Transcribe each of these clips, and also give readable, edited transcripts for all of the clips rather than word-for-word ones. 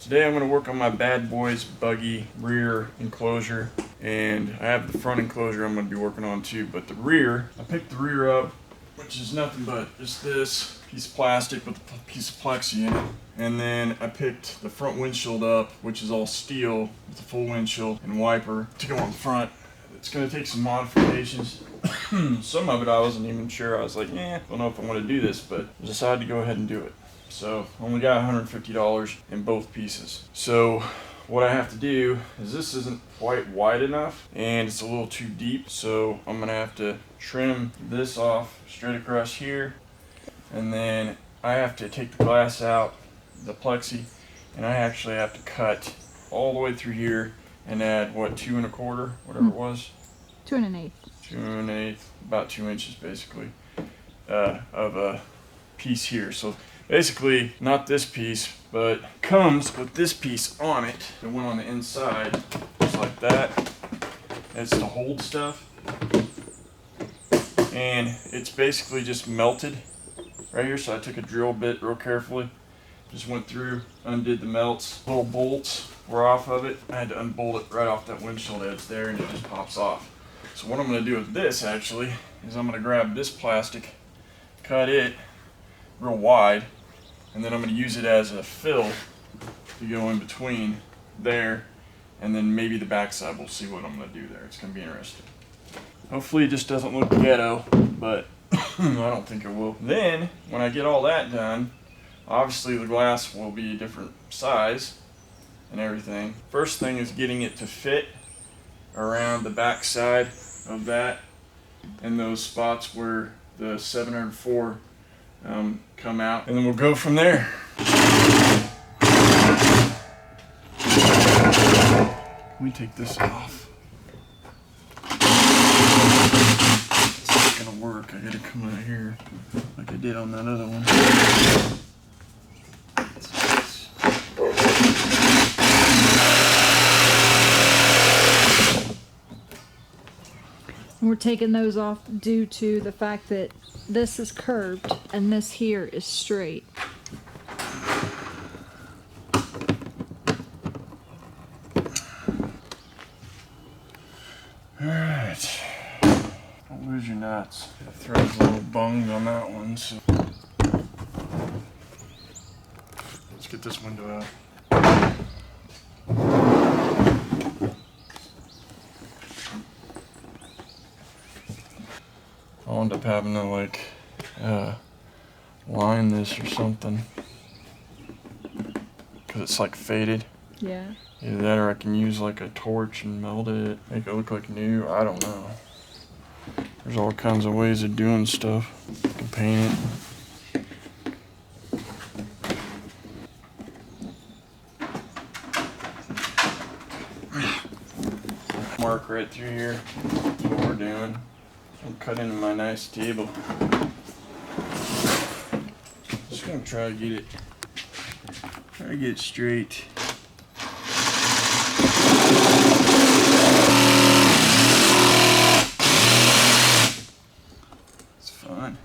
Today I'm going to work on my bad boys buggy rear enclosure, and I have the front enclosure I'm going to be working on too, but the rear, I picked the rear up, which is nothing but just this piece of plastic with a piece of plexi in it. And then I picked the front windshield up, which is all steel with a full windshield and wiper to go on the front. It's going to take some modifications. Some of it I wasn't even sure. I was like, don't know if I want to do this, but I decided to go ahead and do it. So I only got $150 in both pieces. So what I have to do is, this isn't quite wide enough and it's a little too deep, so I'm gonna have to trim this off straight across here, and then I have to take the glass out, the plexi, and I actually have to cut all the way through here and add, what, 2 1/4, whatever it was? 2 1/8. 2 1/8, about 2 inches basically, of a piece here. So basically, not this piece, but comes with this piece on it that went on the inside, just like that. It's to hold stuff. And it's basically just melted right here, so I took a drill bit real carefully, just went through, undid the melts. Little bolts were off of it. I had to unbolt it right off that windshield edge there, and it just pops off. So what I'm going to do with this actually is I'm going to grab this plastic, cut it real wide, and then I'm going to use it as a fill to go in between there, and then maybe the backside. We'll see what I'm going to do there. It's going to be interesting. Hopefully it just doesn't look ghetto, but I don't think it will. Then when I get all that done, obviously the glass will be a different size and everything. First thing is getting it to fit around the back side of that, and those spots where the 704 come out, and then we'll go from there. Let me take this off. It's not gonna work. I gotta come out here like I did on that other one. We're taking those off due to the fact that this is curved and this here is straight. Alright. Don't lose your nuts. The thread's a little bunged on that one, so let's get this window out. I'll end up having to line this or something, because it's like faded. Yeah. Either that, or I can use like a torch and melt it, make it look like new. I don't know. There's all kinds of ways of doing stuff. You can paint it. Mark right through here. That's what we're doing. I'm cutting my nice table. Just gonna try to get it straight. It's fun.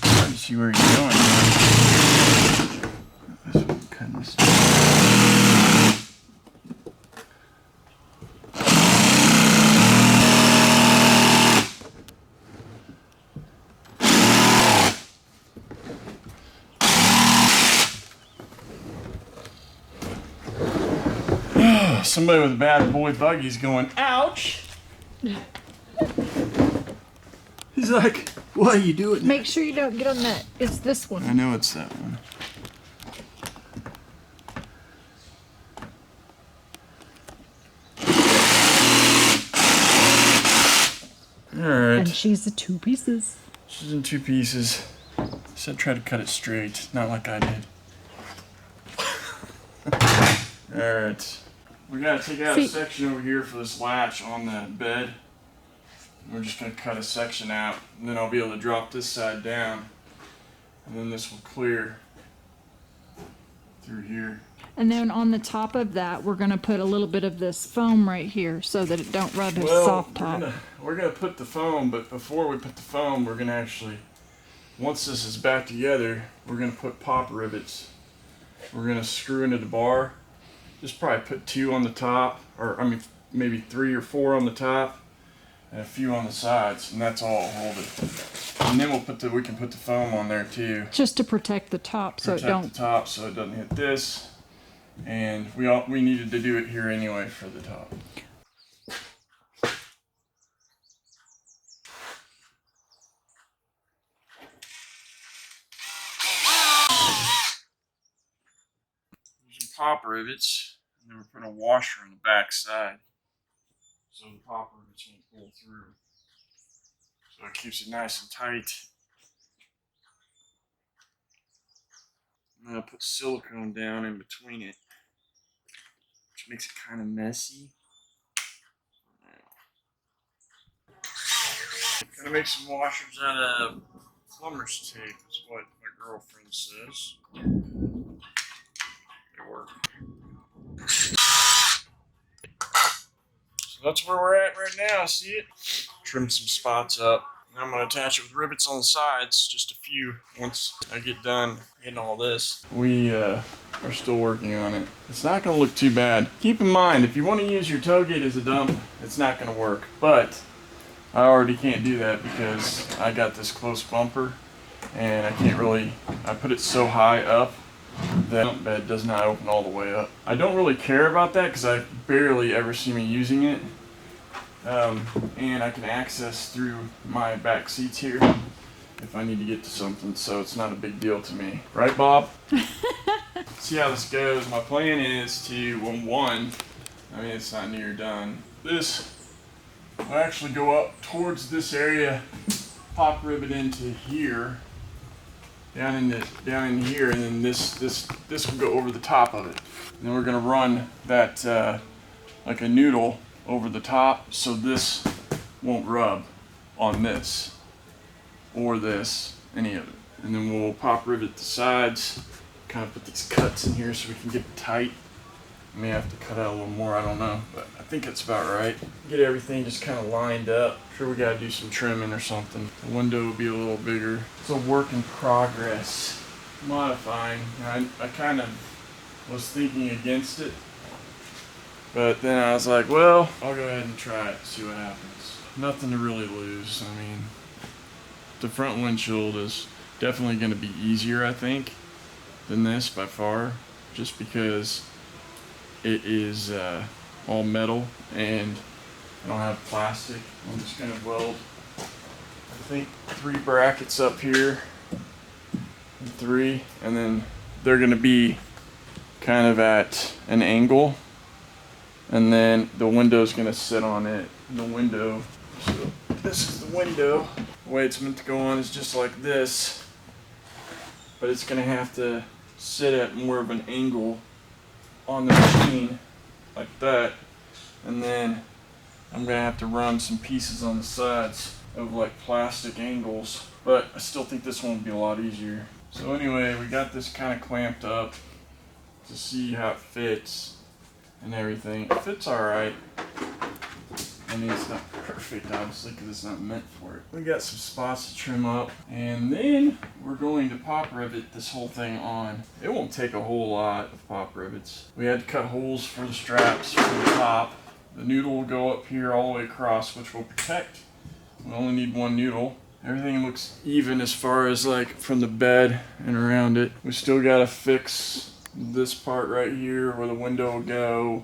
Trying to see where you're going. This one kind of stuff. Somebody with a bad boy buggy's going, ouch! He's like, what are you doing? Make sure you don't get on that. It's this one. I know it's that one. Alright. And she's the 2 pieces. She's in 2 pieces. So I tried to cut it straight, not like I did. Alright. We gotta take out a section over here for this latch on the bed. We're just gonna cut a section out, and then I'll be able to drop this side down, and then this will clear through here. And then on the top of that, we're gonna put a little bit of this foam right here so that it don't rub his soft top. We're gonna put the foam, but before we put the foam, we're gonna actually, once this is back together, we're gonna put pop rivets. We're gonna screw into the bar. Just probably put 2 on the top, or I mean maybe 3 or 4 on the top, and a few on the sides, and that's all. Hold it. And then we can put the foam on there too. Just to protect the top so it don't. Protect the top so it doesn't hit this. And we needed to do it here anyway for the top. Using pop rivets, and then we're putting a washer on the back side so the pop rivets won't pull through. So it keeps it nice and tight. I'm gonna put silicone down in between it, which makes it kind of messy. Gonna make some washers out of plumber's tape, is what my girlfriend says. They work. So that's where we're at right now. See it? Trim some spots up. And I'm gonna attach it with rivets on the sides, just a few. Once I get done getting all this, we are still working on it. It's not gonna look too bad. Keep in mind, if you want to use your tailgate as a dump, it's not gonna work. But I already can't do that because I got this close bumper, and I can't really. I put it so high up that the dump bed does not open all the way up. I don't really care about that because I barely ever see me using it. And I can access through my back seats here if I need to get to something, so it's not a big deal to me. Right, Bob? See how this goes. My plan is to, I mean, it's not near done. This will actually go up towards this area, pop rivet into here, down in here, and then this will go over the top of it. And then we're gonna run that like a noodle over the top so this won't rub on this or this, any of it. And then we'll pop rivet the sides, kind of put these cuts in here so we can get it tight. I may have to cut out a little more, I don't know, but I think it's about right. Get everything just kind of lined up. I'm sure we gotta do some trimming or something. The window will be a little bigger. It's a work in progress. Modifying. I kind of was thinking against it, but then I was like, well, I'll go ahead and try it, see what happens. Nothing to really lose. I mean, the front windshield is definitely going to be easier, I think, than this by far, just because it is all metal and I don't have plastic. I'm just going to weld, I think, 3 brackets up here, and 3, and then they're going to be kind of at an angle. And then the window's gonna sit on it. And the window, so this is the window. The way it's meant to go on is just like this, but it's gonna have to sit at more of an angle on the machine, like that. And then I'm gonna have to run some pieces on the sides of like plastic angles, but I still think this one will be a lot easier. So anyway, we got this kind of clamped up to see how it fits and everything. It fits alright. I mean, it's not perfect, obviously, because it's not meant for it. We got some spots to trim up, and then we're going to pop rivet this whole thing on. It won't take a whole lot of pop rivets. We had to cut holes for the straps for the top. The noodle will go up here all the way across, which will protect. We only need 1 noodle. Everything looks even as far as like from the bed and around it. We still gotta fix this part right here where the window will go.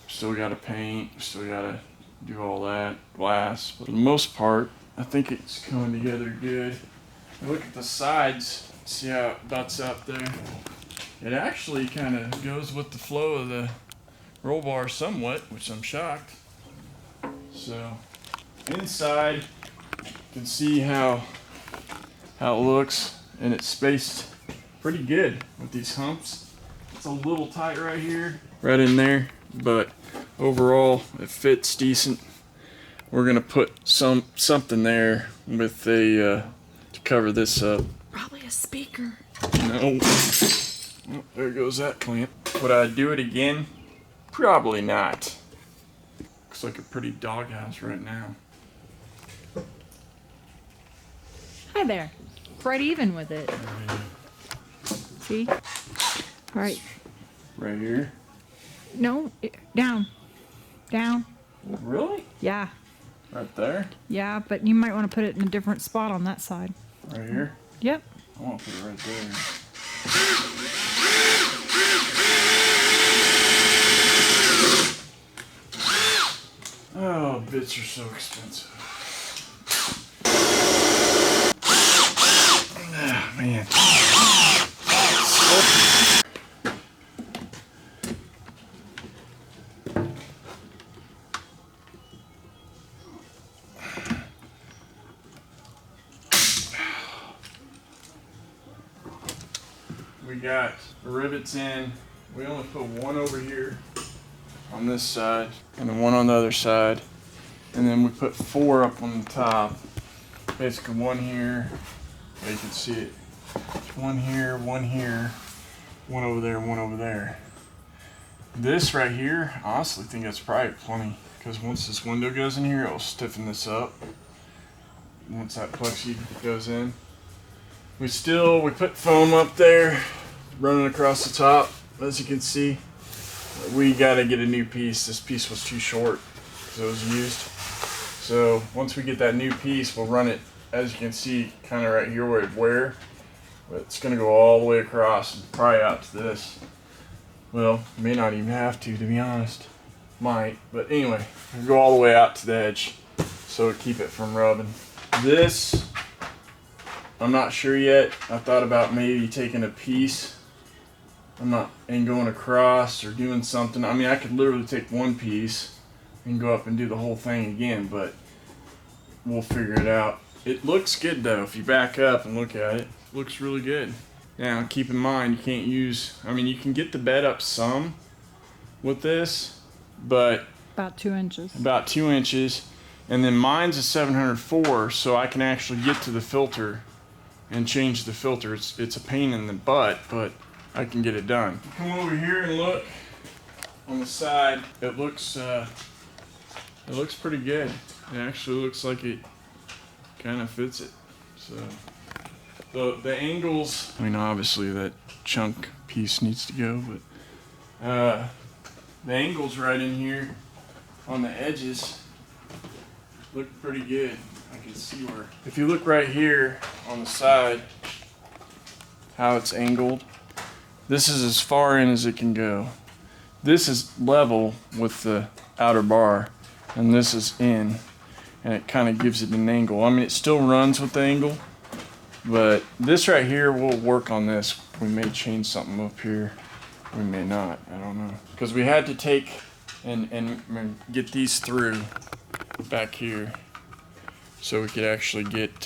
Still gotta paint, still gotta do all that, glass. But for the most part, I think it's coming together good. Look at the sides, see how it butts up there. It actually kind of goes with the flow of the roll bar somewhat, which I'm shocked. So inside, you can see how it looks, and it's spaced pretty good with these humps. It's a little tight right here, right in there, but overall it fits decent. We're gonna put something there with a to cover this up. Probably a speaker. No. Oh, there goes that clamp. Would I do it again? Probably not. Looks like a pretty doghouse right now. Hi there. Right even with it. See? All right. Right here? No, down. Down. Really? Yeah. Right there? Yeah, but you might want to put it in a different spot on that side. Right here? Yep. I want to put it right there. Oh, bits are so expensive. Ah, man. We got the rivets in. We only put one over here on this side and then one on the other side. And then we put 4 up on the top. Basically one here, well, you can see it. One here, one over there, one over there. This right here, I honestly think that's probably plenty, because once this window goes in here, it'll stiffen this up. Once that plexi goes in. We put foam up there, running across the top, as you can see. We gotta get a new piece. This piece was too short, because it was used. So once we get that new piece, we'll run it, as you can see, kind of right here where it'd wear. But it's gonna go all the way across and probably out to this. Well, may not even have to be honest. Might, but anyway, we'll go all the way out to the edge, so it'll keep it from rubbing. This, I'm not sure yet. I thought about maybe taking a piece and going across or doing something. I mean, I could literally take one piece and go up and do the whole thing again, but we'll figure it out. It looks good though. If you back up and look at it, it looks really good. Now, keep in mind, you can't use, I mean, you can get the bed up some with this, but About 2 inches. about 2 inches. And then mine's a 704, so I can actually get to the filter and change the filter. It's a pain in the butt, but I can get it done. Come over here and look on the side. It looks pretty good. It actually looks like it kind of fits it. So the angles, I mean, obviously that chunk piece needs to go, but the angles right in here on the edges look pretty good. I can see where, if you look right here on the side, how it's angled, this is as far in as it can go. This is level with the outer bar, and this is in, and it kind of gives it an angle. I mean, it still runs with the angle, but this right here, we'll work on this. We may change something up here. We may not, I don't know. Because we had to take and get these through back here so we could actually get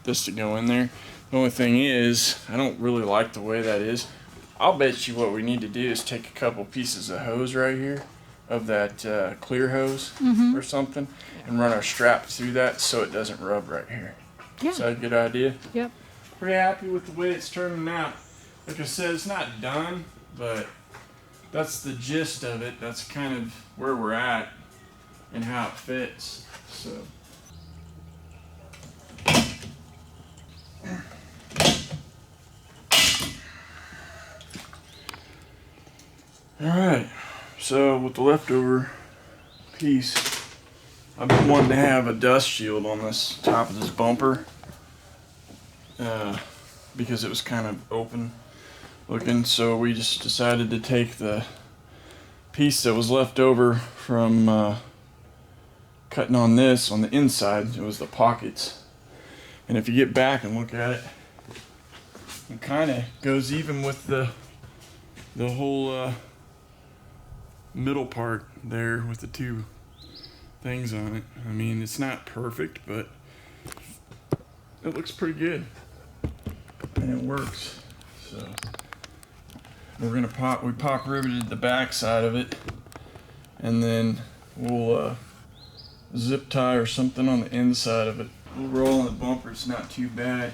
this to go in there. The only thing is, I don't really like the way that is. I'll bet you what we need to do is take a couple pieces of hose right here, of that clear hose or something, and run our strap through that so it doesn't rub right here. Yeah. Is that a good idea? Yep. Pretty happy with the way it's turning out. Like I said, it's not done, but that's the gist of it. That's kind of where we're at and how it fits. So. Alright, so with the leftover piece, I've been wanting to have a dust shield on this top of this bumper because it was kind of open looking, so we just decided to take the piece that was left over from cutting on this on the inside. It was the pockets, and if you get back and look at it, it kind of goes even with the whole middle part there with the two things on it. I mean, it's not perfect, but it looks pretty good and it works. So we're gonna we pop riveted the back side of it, and then we'll zip tie or something on the inside of it. We'll roll on the bumper. It's not too bad.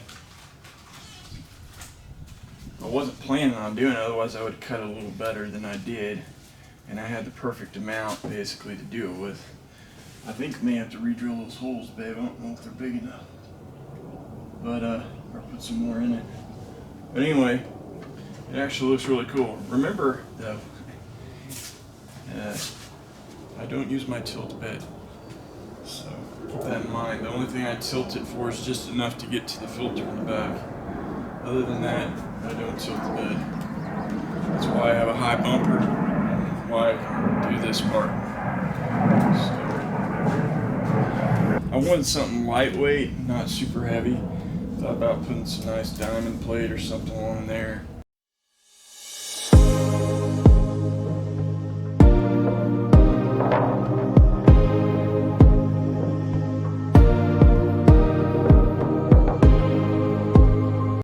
wasn't planning on doing it, otherwise I would cut a little better than I did. And I had the perfect amount basically to do it with. I think I may have to re-drill those holes, babe. I don't know if they're big enough. But, or put some more in it. But anyway, it actually looks really cool. Remember, though, I don't use my tilt bed. So keep that in mind. The only thing I tilt it for is just enough to get to the filter in the back. Other than that, I don't tilt the bed. That's why I have a high bumper, and why I can do this part. So, I wanted something lightweight, not super heavy. Thought about putting some nice diamond plate or something on there.